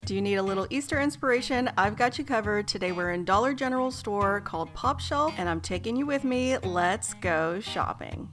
Do you need a little Easter inspiration? I've got you covered. Today we're in Dollar General store called Popshelf, and I'm taking you with me. Let's go shopping.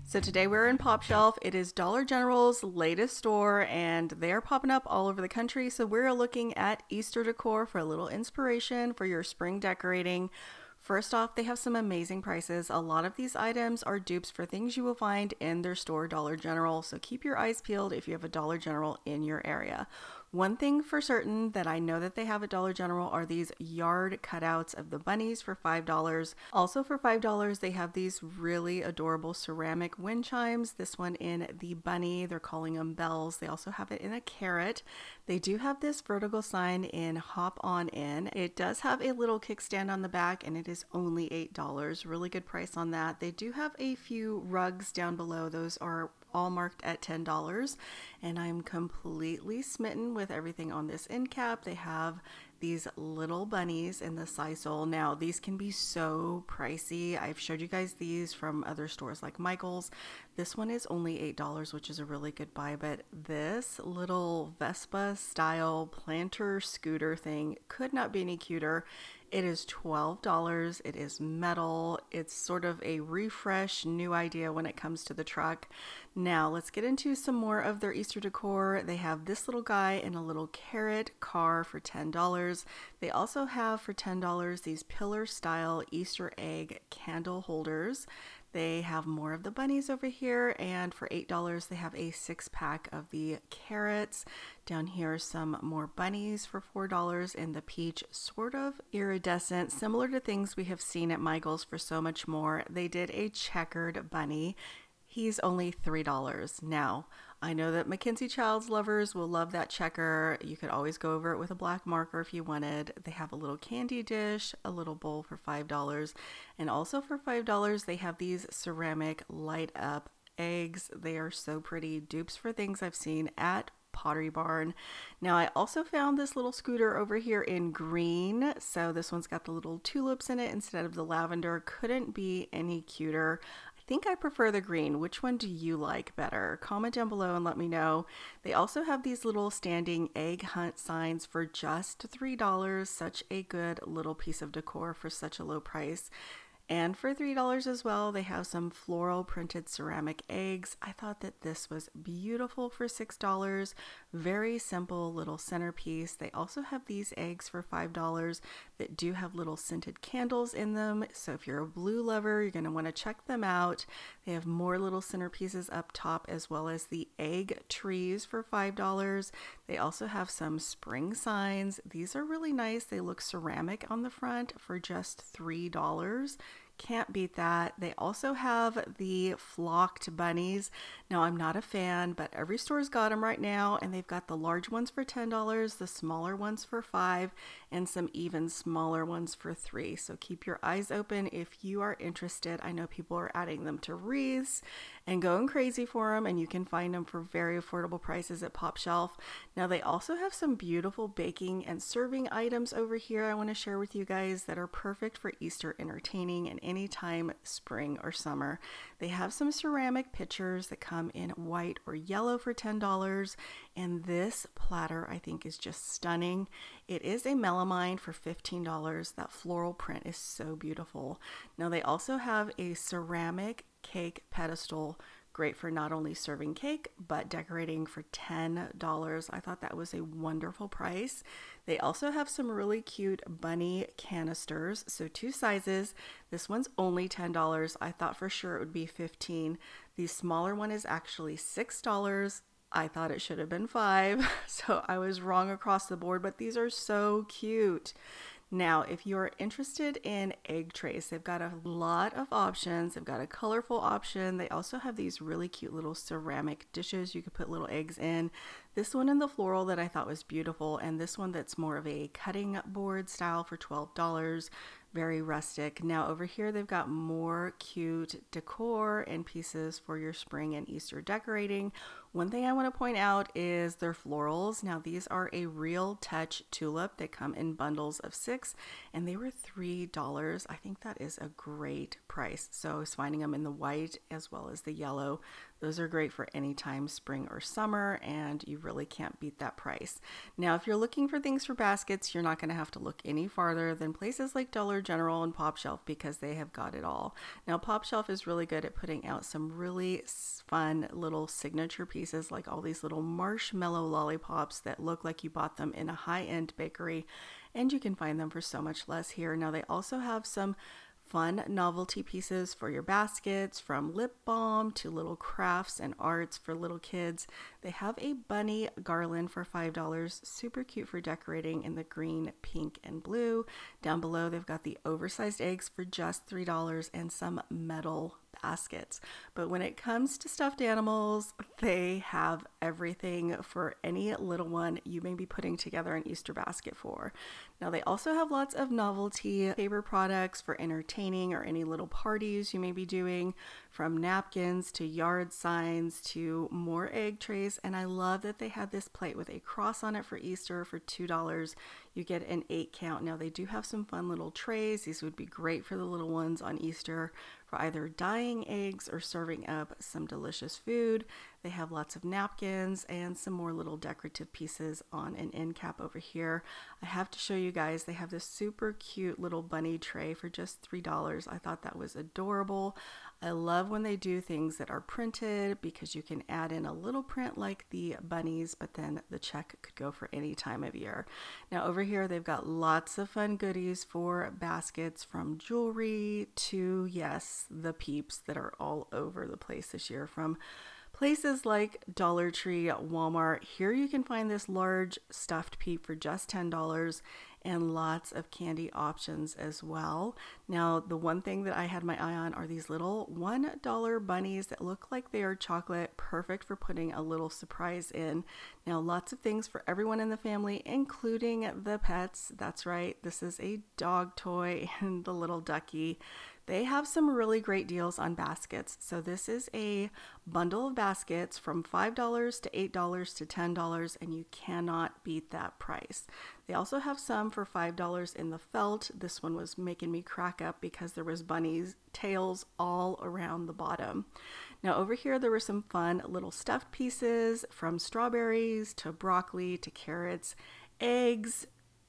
So today we're in Popshelf. It is Dollar General's latest store, and they are popping up all over the country. So we're looking at Easter decor for a little inspiration for your spring decorating. First off, they have some amazing prices. A lot of these items are dupes for things you will find in their store, Dollar General, so keep your eyes peeled if you have a Dollar General in your area. One thing for certain that I know that they have at Dollar General are these yard cutouts of the bunnies for $5. Also for $5, they have these really adorable ceramic wind chimes. This one in the bunny, they're calling them bells. They also have it in a carrot. They do have this vertical sign in Hop On In. It does have a little kickstand on the back, and it is only $8. Really good price on that. They do have a few rugs down below. Those are all marked at $10, and I'm completely smitten with everything on this end cap. They have these little bunnies in the sisal. Now these can be so pricey. I've showed you guys these from other stores like Michael's. This one is only $8, which is a really good buy, but this little Vespa style planter scooter thing could not be any cuter. It is $12. It is metal. It's sort of a refresh, new idea when it comes to the truck. Now let's get into some more of their Easter decor. They have this little guy in a little carrot car for $10. They also have for $10 these pillar style Easter egg candle holders. They have more of the bunnies over here, and for $8 they have a 6-pack of the carrots. Down here some more bunnies for $4 in the peach, sort of iridescent, similar to things we have seen at Michael's for so much more. They did a checkered bunny. He's only $3. Now, I know that Mackenzie Childs lovers will love that checker. You could always go over it with a black marker if you wanted. They have a little candy dish, a little bowl for $5. And also for $5, they have these ceramic light up eggs. They are so pretty. Dupes for things I've seen at Pottery Barn. Now I also found this little scooter over here in green. So this one's got the little tulips in it instead of the lavender. Couldn't be any cuter. I think I prefer the green. Which one do you like better? Comment down below and let me know. They also have these little standing egg hunt signs for just $3. Such a good little piece of decor for such a low price. And for $3 as well, they have some floral printed ceramic eggs. I thought that this was beautiful for $6. Very simple little centerpiece. They also have these eggs for $5 that do have little scented candles in them. So if you're a blue lover, you're going to want to check them out. They have more little centerpieces up top, as well as the egg trees for $5. They also have some spring signs. These are really nice. They look ceramic on the front for just $3. Can't beat that. They also have the flocked bunnies. Now I'm not a fan, but every store's got them right now, and they've got the large ones for $10, the smaller ones for $5, and some even smaller ones for $3. So keep your eyes open if you are interested. I know people are adding them to wreaths and going crazy for them, and you can find them for very affordable prices at Popshelf. Now they also have some beautiful baking and serving items over here I want to share with you guys that are perfect for Easter entertaining and anytime spring or summer. They have some ceramic pitchers that come in white or yellow for $10, and this platter I think is just stunning. It is a melamine for $15. That floral print is so beautiful. Now they also have a ceramic cake pedestal, great for not only serving cake but decorating for $10. I thought that was a wonderful price. They also have some really cute bunny canisters, so 2 sizes. This one's only $10. I thought for sure it would be $15. The smaller one is actually $6. I thought it should have been $5, so I was wrong across the board, but these are so cute. Now, if you're interested in egg trays, they've got a lot of options. They've got a colorful option. They also have these really cute little ceramic dishes you could put little eggs in. This one in the floral that I thought was beautiful, and this one that's more of a cutting board style for $12. Very rustic. Now over here they've got more cute decor and pieces for your spring and Easter decorating. One thing I want to point out is their florals. Now these are a real touch tulip. They come in bundles of 6 and they were $3. I think that is a great price. So I was finding them in the white as well as the yellow. Those are great for any time, spring or summer, and you really can't beat that price. Now, if you're looking for things for baskets, you're not going to have to look any farther than places like Dollar General and Popshelf because they have got it all. Now, Popshelf is really good at putting out some really fun little signature pieces like all these little marshmallow lollipops that look like you bought them in a high-end bakery, and you can find them for so much less here. Now, they also have some fun novelty pieces for your baskets, from lip balm to little crafts and arts for little kids. They have a bunny garland for $5, super cute for decorating in the green, pink, and blue. Down below, they've got the oversized eggs for just $3 and some metal baskets. But when it comes to stuffed animals, they have everything for any little one you may be putting together an Easter basket for. Now, they also have lots of novelty paper products for entertaining or any little parties you may be doing, from napkins to yard signs to more egg trays. And I love that they had this plate with a cross on it for Easter for $2. You get an 8 count. Now, they do have some fun little trays. These would be great for the little ones on Easter for either dyeing eggs or serving up some delicious food. They have lots of napkins and some more little decorative pieces on an end cap over here. I have to show you guys, they have this super cute little bunny tray for just $3. I thought that was adorable. I love when they do things that are printed because you can add in a little print like the bunnies, but then the check could go for any time of year. Now, over here, they've got lots of fun goodies for baskets, from jewelry to, yes, the peeps that are all over the place this year, from places like Dollar Tree, Walmart. Here you can find this large stuffed peep for just $10 and lots of candy options as well. Now, the one thing that I had my eye on are these little $1 bunnies that look like they are chocolate, perfect for putting a little surprise in. Now, lots of things for everyone in the family, including the pets. That's right, this is a dog toy and the little ducky. They have some really great deals on baskets. So this is a bundle of baskets from $5 to $8 to $10, and you cannot beat that price. They also have some for $5 in the felt. This one was making me crack up because there was bunnies' tails all around the bottom. Now, over here, there were some fun little stuffed pieces, from strawberries to broccoli to carrots, eggs,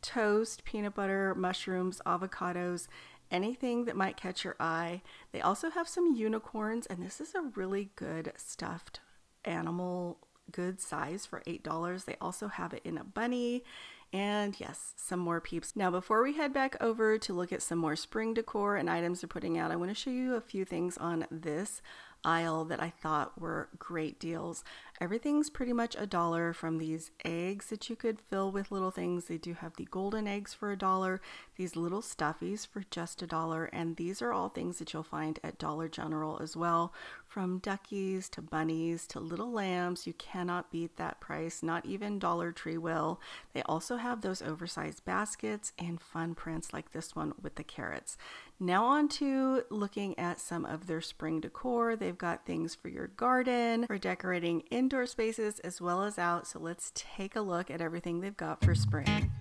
toast, peanut butter, mushrooms, avocados, anything that might catch your eye. They also have some unicorns, and this is a really good stuffed animal, good size for $8. They also have it in a bunny, and yes, some more peeps. Now, before we head back over to look at some more spring decor and items they're putting out, I want to show you a few things on this aisle that I thought were great deals. Everything's pretty much $1, from these eggs that you could fill with little things. They do have the golden eggs for $1, these little stuffies for just $1, and these are all things that you'll find at Dollar General as well, from duckies to bunnies to little lambs. You cannot beat that price, not even Dollar Tree will. They also have those oversized baskets and fun prints like this one with the carrots. Now on to looking at some of their spring decor. They've got things for your garden, for decorating indoor spaces as well as out. So let's take a look at everything they've got for spring.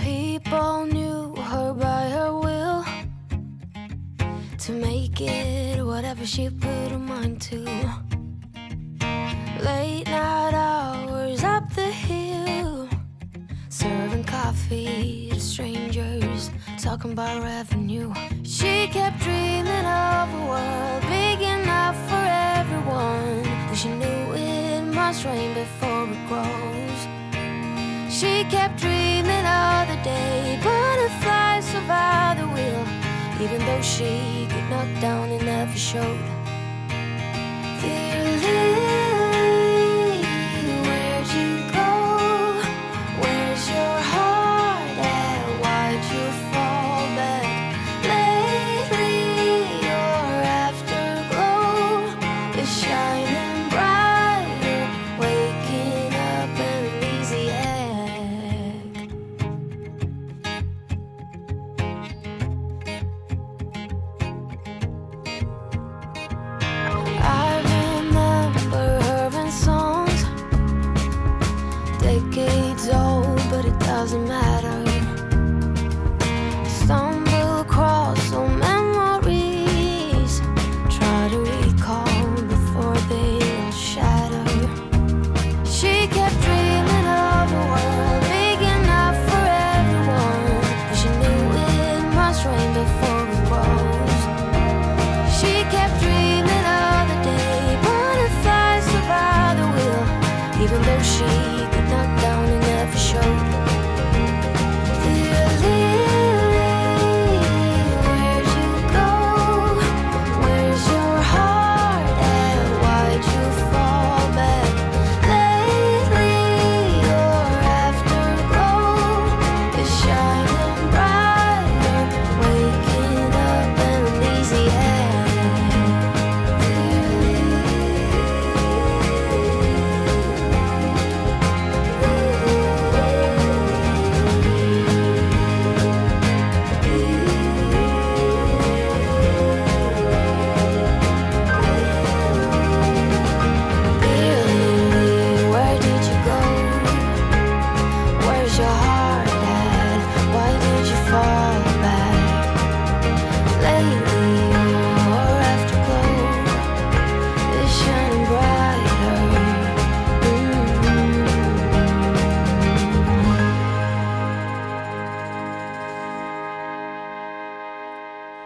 People knew her by her will, to make it whatever she put her mind to. Late night hours up the hill, serving coffee to strangers, talking about revenue. She kept dreaming of a world big enough for everyone, and she knew it must rain before it grows. She kept dreaming of the day butterflies survived the wheel, even though she got knocked down and never showed. Dear Lily, where'd you go? Where's your heart at? Why'd you fall back? Lately your afterglow is shining brighter, waking up an easy egg. I remember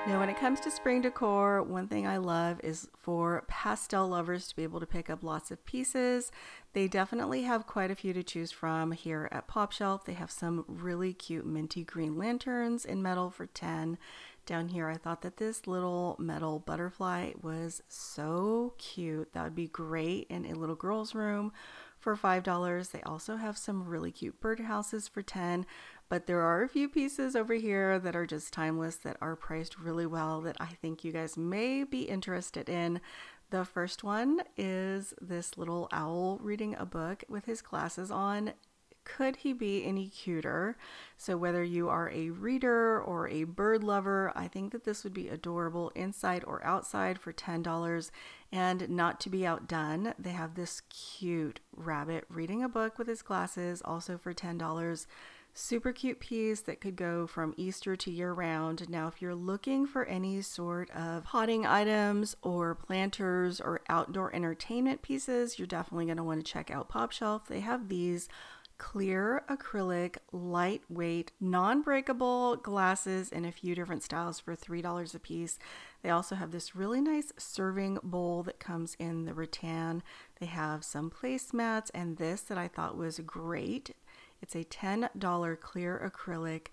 Now, when it comes to spring decor, one thing I love is for pastel lovers to be able to pick up lots of pieces. They definitely have quite a few to choose from here at Popshelf. They have some really cute minty green lanterns in metal for $10. Down here, I thought that this little metal butterfly was so cute. That would be great in a little girl's room for $5. They also have some really cute birdhouses for $10. But there are a few pieces over here that are just timeless that are priced really well that I think you guys may be interested in. The first one is this little owl reading a book with his glasses on. Could he be any cuter? So whether you are a reader or a bird lover, I think that this would be adorable inside or outside for $10. And not to be outdone, they have this cute rabbit reading a book with his glasses, also for $10. Super cute piece that could go from Easter to year round. Now, if you're looking for any sort of potting items or planters or outdoor entertainment pieces, you're definitely going to want to check out Popshelf. They have these clear acrylic, lightweight, non-breakable glasses in a few different styles for $3 a piece. They also have this really nice serving bowl that comes in the rattan. They have some placemats and this that I thought was great. It's a $10 clear acrylic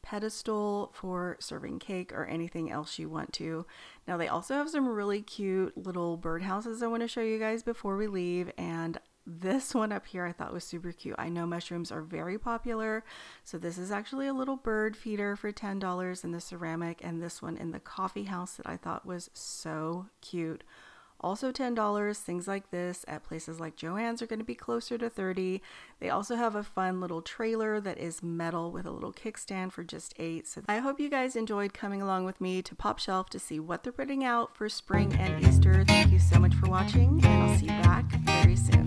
pedestal for serving cake or anything else you want to. Now they also have some really cute little birdhouses I want to show you guys before we leave, and this one up here I thought was super cute. I know mushrooms are very popular, so this is actually a little bird feeder for $10 in the ceramic, and this one in the coffee house that I thought was so cute. Also $10. Things like this at places like Joann's are going to be closer to $30. They also have a fun little trailer that is metal with a little kickstand for just $8. So I hope you guys enjoyed coming along with me to Popshelf to see what they're putting out for spring and Easter. Thank you so much for watching, and I'll see you back very soon.